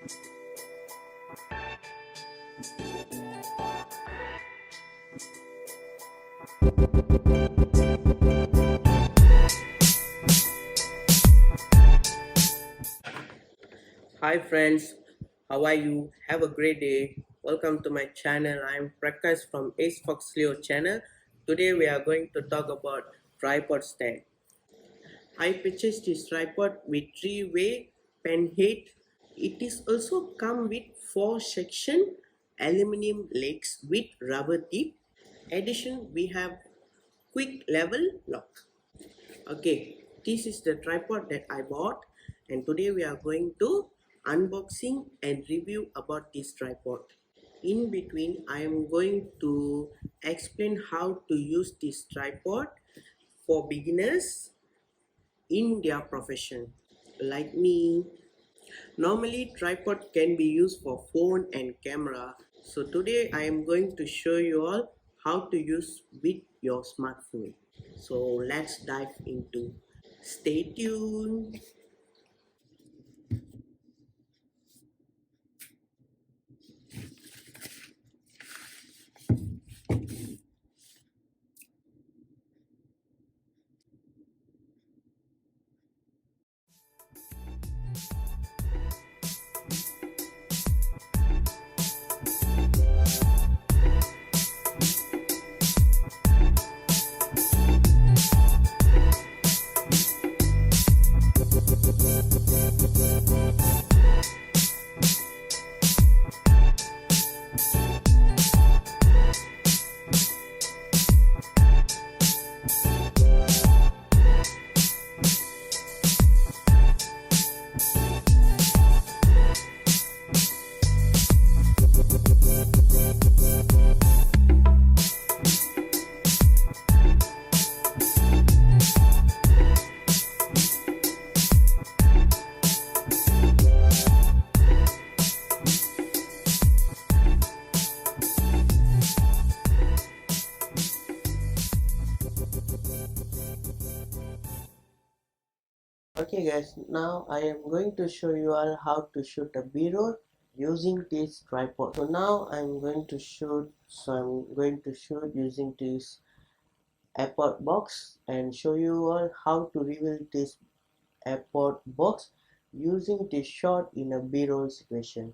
Hi friends, how are you? Have a great day. Welcome to my channel. I am Prakash from AceFoxLeo channel. Today we are going to talk about tripod stand. I purchased this tripod with three-way pen head. It is also come with four section aluminum legs with rubber tip. Addition we have quick level lock. Okay, this is the tripod that I bought, and today we are going to unboxing and review about this tripod. In between, I am going to explain how to use this tripod for beginners in their profession like me. Normally tripod can be used for phone and camera, so today I am going to show you all how to use with your smartphone. So let's dive into. Stay tuned. Okay guys, now I am going to show you all how to shoot a B-roll using this tripod. So now I'm going to shoot using this airpod box and show you all how to reveal this airpod box using this shot in a B-roll situation.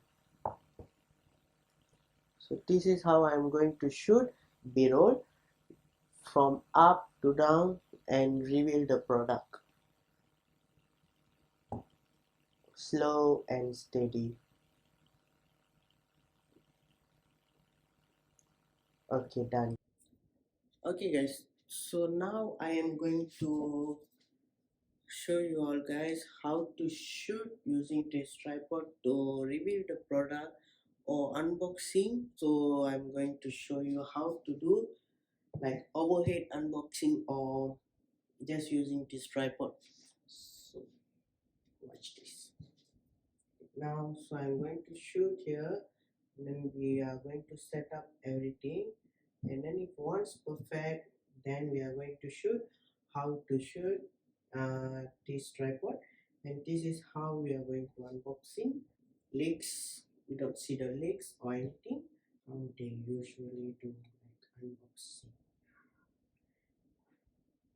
So this is how I'm going to shoot B-roll from up to down and reveal the product. Slow and steady. Okay, done. Okay guys, so now I am going to show you all guys how to shoot using this tripod to reveal the product or unboxing. So I'm going to show you how to do like overhead unboxing or just using this tripod. So watch this now. So I'm going to shoot here, and then we are going to set up everything, and then if once perfect, then we are going to shoot how to shoot this tripod. And this is how we are going to unboxing legs. We don't see the legs or anything, how they usually do like unboxing,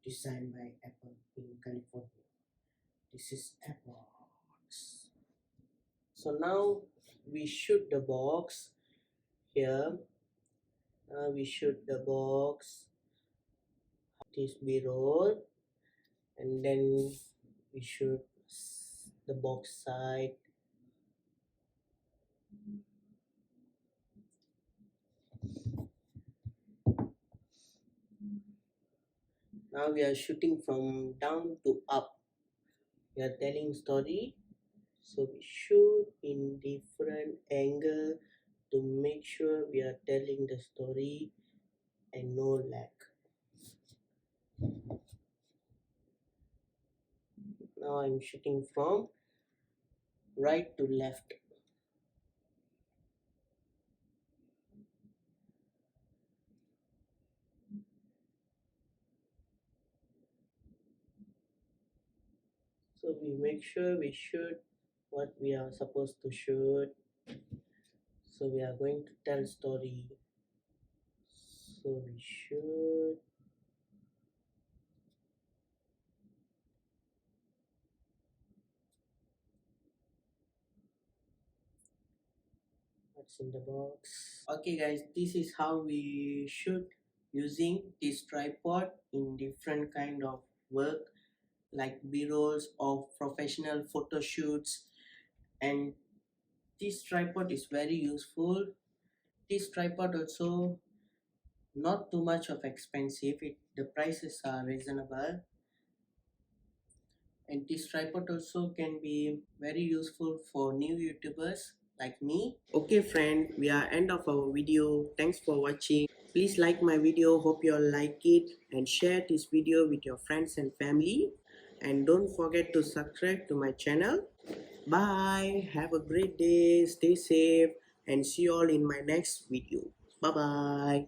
designed by Apple in California. This is Apple. So now we shoot the box here. We shoot the box, this B-roll, and then we shoot the box side. Now we are shooting from down to up. We are telling story, so we shoot in different angle to make sure we are telling the story and no lag. Now I'm shooting from right to left. So we make sure we shoot what we are supposed to shoot. So we are going to tell story. So we should. What's in the box? Okay guys, this is how we shoot using this tripod in different kind of work like b-rolls or professional photo shoots, and this tripod is very useful. This tripod also not too much of expensive, the prices are reasonable, and this tripod also can be very useful for new YouTubers like me. Okay friend, we are end of our video. Thanks for watching. Please like my video, hope you all like it, and share this video with your friends and family, and don't forget to subscribe to my channel. Bye, have a great day, stay safe, and see you all in my next video. Bye bye.